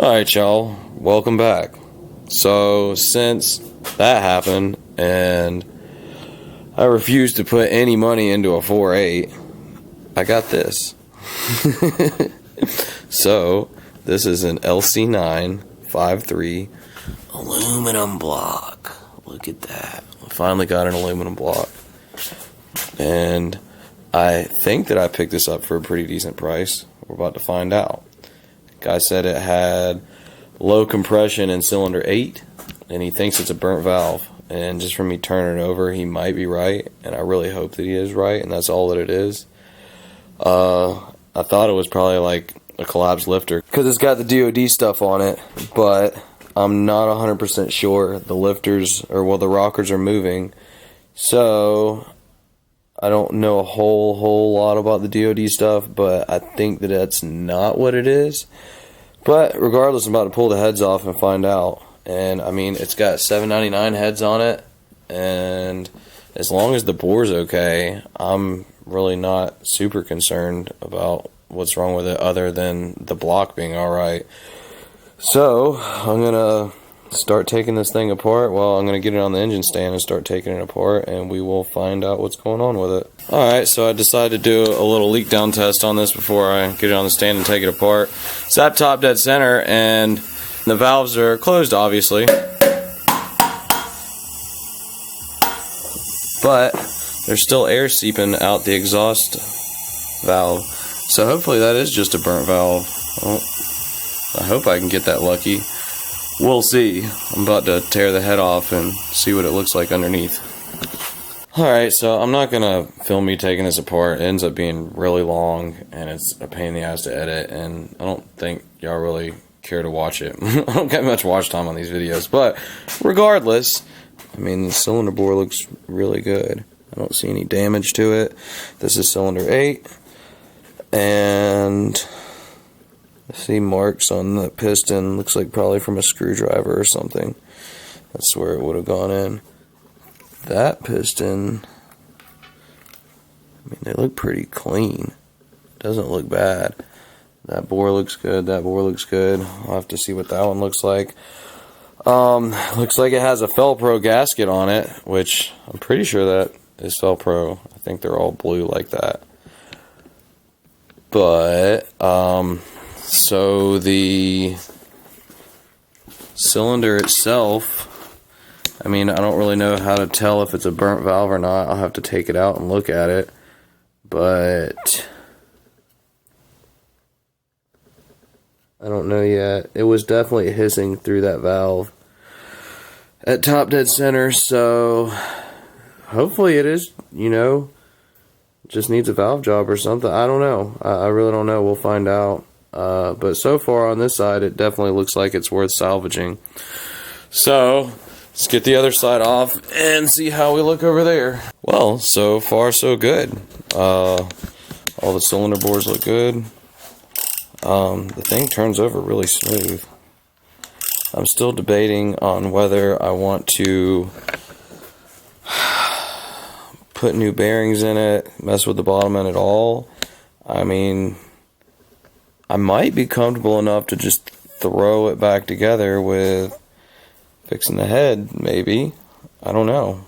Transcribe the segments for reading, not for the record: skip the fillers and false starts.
Alright, y'all, welcome back. So, since that happened, and I refused to put any money into a 4.8, I got this. So, this is an LC9 5.3 aluminum block. Look at that. I finally got an aluminum block. And I think that I picked this up for a pretty decent price. We're about to find out. Guy said it had low compression in cylinder 8, and he thinks it's a burnt valve. And just from me turning it over, he might be right, and I really hope that he is right, and that's all that it is. I thought it was probably like a collapsed lifter, because it's got the DOD stuff on it, but I'm not 100% sure. The lifters, the rockers are moving, so I don't know a whole lot about the DOD stuff, but I think that that's not what it is. But regardless, I'm about to pull the heads off and find out. And I mean, it's got 799 heads on it, and as long as the bore's okay, I'm really not super concerned about what's wrong with it other than the block being alright. So I'm gonna start taking this thing apart. Well, I'm going to get it on the engine stand and start taking it apart, and we will find out what's going on with it. Alright, so I decided to do a little leak down test on this before I get it on the stand and take it apart. It's at top dead center, and the valves are closed, obviously. But there's still air seeping out the exhaust valve. So hopefully that is just a burnt valve. Well, I hope I can get that lucky. We'll see. I'm about to tear the head off and see what it looks like underneath. Alright, so I'm not going to film me taking this apart. It ends up being really long, and it's a pain in the ass to edit, and I don't think y'all really care to watch it. I don't get much watch time on these videos, but regardless, I mean, the cylinder bore looks really good. I don't see any damage to it. This is cylinder 8, and I see marks on the piston. Looks like probably from a screwdriver or something. That's where it would have gone in. That piston, I mean, they look pretty clean. Doesn't look bad. That bore looks good. That bore looks good. I'll have to see what that one looks like. Looks like it has a Felpro gasket on it, which I'm pretty sure that is Felpro. I think they're all blue like that. But, so the cylinder itself, I mean, I don't really know how to tell if it's a burnt valve or not. I'll have to take it out and look at it. But I don't know yet. It was definitely hissing through that valve at top dead center, so hopefully it is, just needs a valve job or something. I don't know. I really don't know. We'll find out. But so far on this side, it definitely looks like it's worth salvaging. So let's get the other side off and see how we look over there. Well, so far so good. All the cylinder bores look good. The thing turns over really smooth. I'm still debating on whether I want to put new bearings in it, mess with the bottom end at all. I mean, I might be comfortable enough to just throw it back together with fixing the head, maybe. I don't know.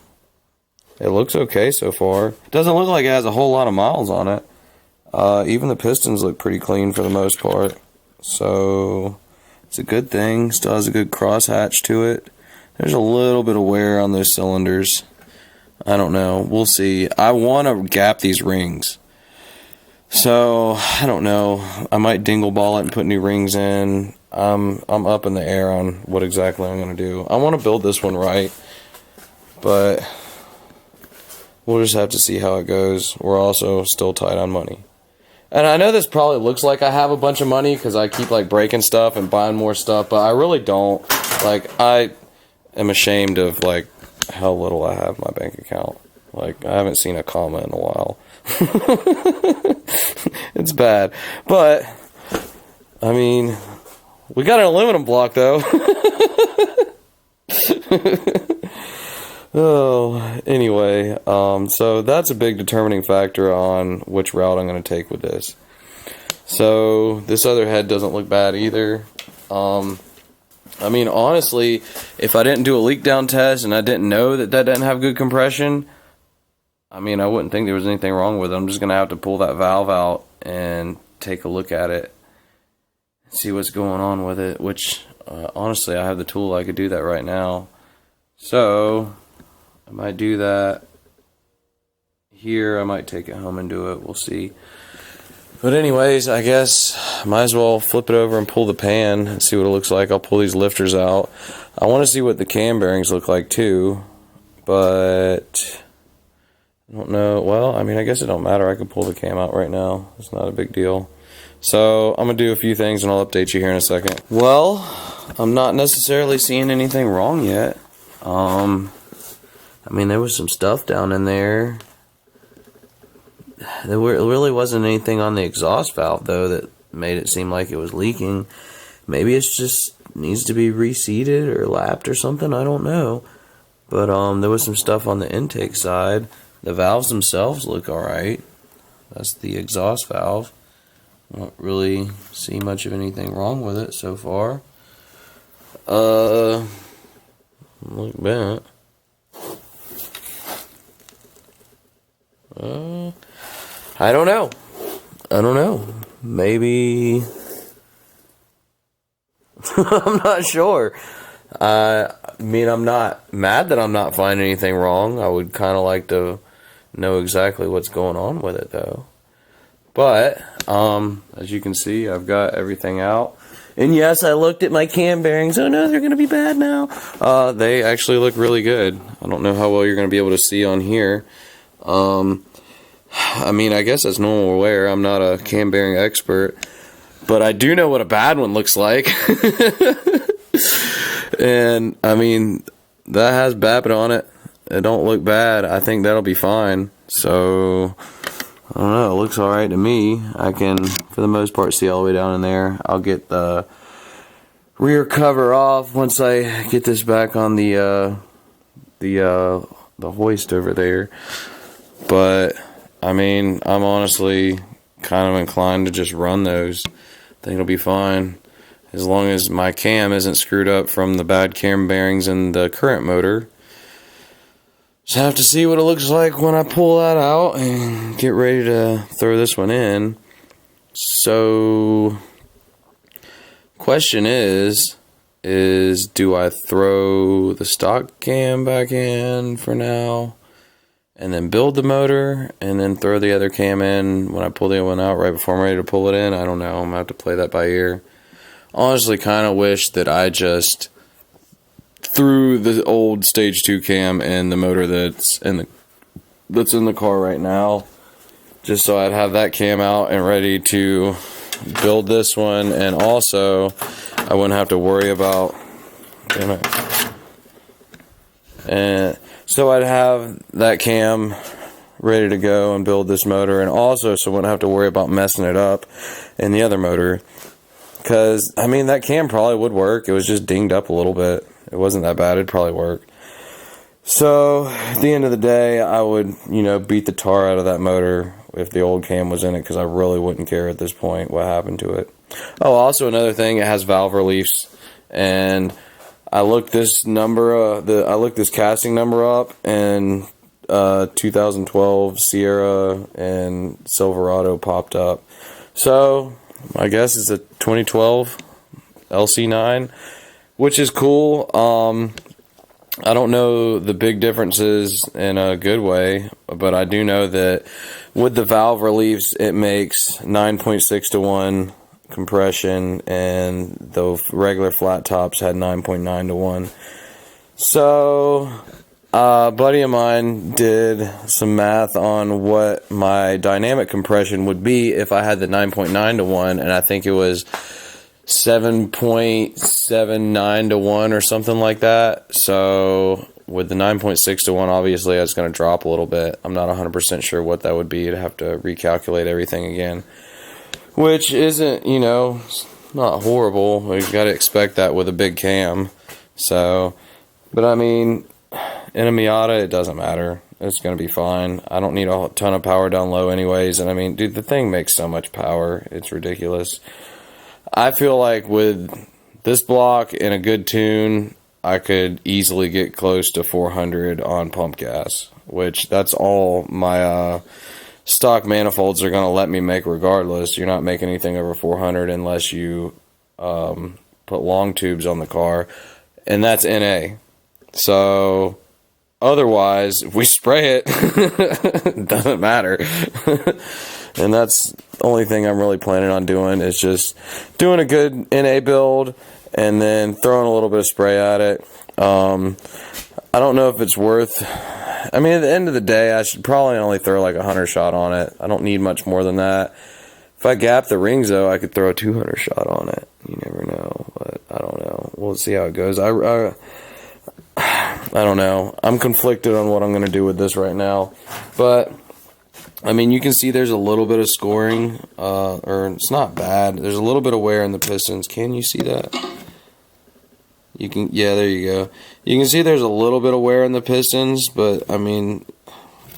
It looks okay so far. It doesn't look like it has a whole lot of miles on it. Even the pistons look pretty clean for the most part. So it's a good thing. Still has a good crosshatch to it. There's a little bit of wear on those cylinders. I don't know. We'll see. I want to gap these rings. So, I don't know. I might dingle ball it and put new rings in. I'm up in the air on what exactly I'm going to do. I want to build this one right, but we'll just have to see how it goes. We're also still tight on money. And I know this probably looks like I have a bunch of money because I keep breaking stuff and buying more stuff, but I really don't. I am ashamed of how little I have in my bank account. I haven't seen a comma in a while. It's bad. But I mean, we got an aluminum block though. Oh, anyway, so that's a big determining factor on which route I'm going to take with this. So this other head doesn't look bad either. I mean, honestly, if I didn't do a leak down test and I didn't know that doesn't have good compression, I mean, I wouldn't think there was anything wrong with it. I'm just going to have to pull that valve out and take a look at it, see what's going on with it, which, honestly, I have the tool. I could do that right now. So, I might do that here. I might take it home and do it. We'll see. But anyways, I guess I might as well flip it over and pull the pan and see what it looks like. I'll pull these lifters out. I want to see what the cam bearings look like too, but I don't know. Well, I mean, I guess it don't matter. I can pull the cam out right now. It's not a big deal. So I'm going to do a few things and I'll update you here in a second. Well, I'm not necessarily seeing anything wrong yet. I mean, there was some stuff down in there. There really wasn't anything on the exhaust valve, though, that made it seem like it was leaking. Maybe it's just needs to be reseated or lapped or something. I don't know. But there was some stuff on the intake side. The valves themselves look alright. That's the exhaust valve. I don't really see much of anything wrong with it so far. Look back. I don't know. Maybe. I'm not sure. I mean, I'm not mad that I'm not finding anything wrong. I would kind of like to know exactly what's going on with it, though. But, as you can see, I've got everything out. And yes, I looked at my cam bearings. Oh no, they're going to be bad now. They actually look really good. I don't know how well you're going to be able to see on here. I mean, I guess that's normal wear. I'm not a cam bearing expert, but I do know what a bad one looks like. And, I mean, that has Babbitt on it. It don't look bad. I think that'll be fine. So, I don't know. It looks alright to me. I can, for the most part, see all the way down in there. I'll get the rear cover off once I get this back on the hoist over there. But I mean, I'm honestly kind of inclined to just run those. I think it'll be fine. As long as my cam isn't screwed up from the bad cam bearings in the current motor. Just have to see what it looks like when I pull that out and get ready to throw this one in. So, question is do I throw the stock cam back in for now? And then build the motor, and then throw the other cam in when I pull the other one out right before I'm ready to pull it in. I don't know. I'm going to have to play that by ear. Honestly, kind of wish that I just threw the old Stage 2 cam in the motor that's in the car right now. Just so I'd have that cam out and ready to build this one. And also, I wouldn't have to worry about... Damn it. And... So I'd have that cam ready to go and build this motor, and also so I wouldn't have to worry about messing it up in the other motor. Because, I mean, that cam probably would work. It was just dinged up a little bit. It wasn't that bad. It'd probably work. So, at the end of the day, I would, beat the tar out of that motor if the old cam was in it, because I really wouldn't care at this point what happened to it. Oh, also another thing, it has valve reliefs, and I looked this casting number up, and 2012 Sierra and Silverado popped up. So I guess it's a 2012 LC9, which is cool. I don't know the big differences in a good way, but I do know that with the valve reliefs, it makes 9.6 to 1 compression, and the regular flat tops had 9.9 to 1. So a buddy of mine did some math on what my dynamic compression would be if I had the 9.9 to 1, and I think it was 7.79 to 1 or something like that. So with the 9.6 to 1, obviously that's going to drop a little bit. I'm not 100% sure what that would be. I'd have to recalculate everything again, which isn't, not horrible. You've got to expect that with a big cam. So, but I mean, in a Miata, it doesn't matter. It's going to be fine. I don't need a ton of power down low anyways. And I mean, dude, the thing makes so much power. It's ridiculous. I feel like with This block in a good tune, I could easily get close to 400 on pump gas, which that's all my stock manifolds are going to let me make regardless. You're not making anything over 400 unless you put long tubes on the car, and that's NA. So otherwise, if we spray it, it doesn't matter. And that's the only thing I'm really planning on doing, is just doing a good NA build and then throwing a little bit of spray at it. I don't know if it's worth... I mean, at the end of the day, I should probably only throw like a 100 shot on it. I don't need much more than that. If I gap the rings, though, I could throw a 200 shot on it. You never know, but I don't know. We'll see how it goes. I don't know. I'm conflicted on what I'm going to do with this right now. But, I mean, you can see there's a little bit of scoring, or it's not bad. There's a little bit of wear in the pistons. Can you see that? You can, yeah, there you go. You can see there's a little bit of wear in the pistons, but, I mean,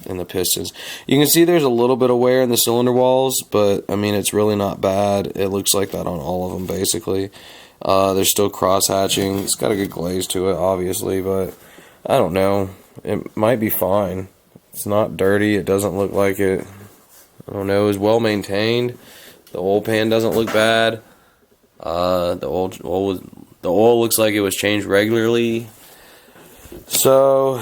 in the pistons. You can see there's a little bit of wear in the cylinder walls, but, I mean, it's really not bad. It looks like that on all of them, basically. There's still cross-hatching. It's got a good glaze to it, obviously, but I don't know. It might be fine. It's not dirty. It doesn't look like it. I don't know. It's well maintained. The oil pan doesn't look bad. The oil looks like it was changed regularly. So,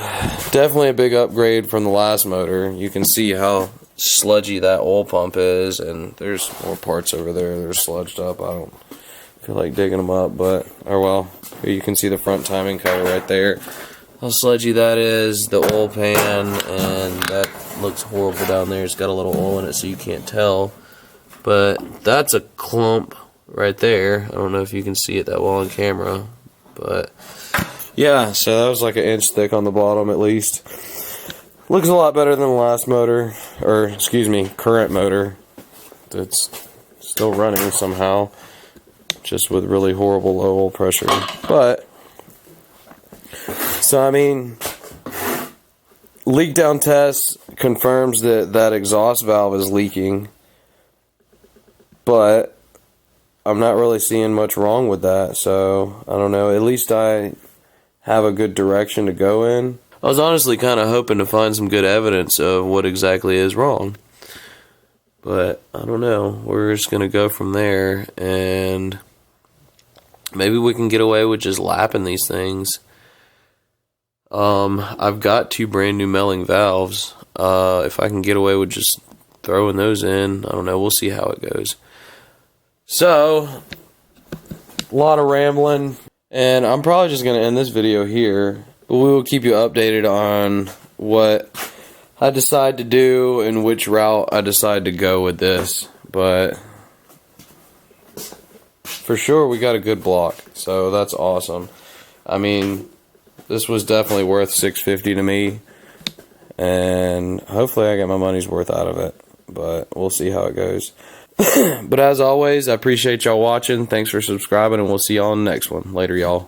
definitely a big upgrade from the last motor. You can see how sludgy that oil pump is, and there's more parts over there that are sludged up. I don't feel like digging them up, but, oh well. Here you can see the front timing cover right there. How sludgy that is, the oil pan, and that looks horrible down there. It's got a little oil in it, so you can't tell. But that's a clump right there. I don't know if you can see it that well on camera, but yeah, so that was like an inch thick on the bottom at least. Looks a lot better than the last motor, or excuse me, current motor that's still running somehow, just with really horrible low oil pressure. But so I mean, leak down test confirms that that exhaust valve is leaking, but I'm not really seeing much wrong with that, so I don't know. At least I have a good direction to go in. I was honestly kind of hoping to find some good evidence of what exactly is wrong, but I don't know. We're just going to go from there, and maybe we can get away with just lapping these things. I've got 2 brand new milling valves. If I can get away with just throwing those in, I don't know. We'll see how it goes. So, a lot of rambling, and I'm probably just going to end this video here, but we will keep you updated on what I decide to do and which route I decide to go with this. But for sure, we got a good block, so that's awesome. I mean, this was definitely worth $650 to me, and hopefully I get my money's worth out of it, but we'll see how it goes. But as always, I appreciate y'all watching. Thanks for subscribing, and we'll see y'all on the next one. Later, y'all.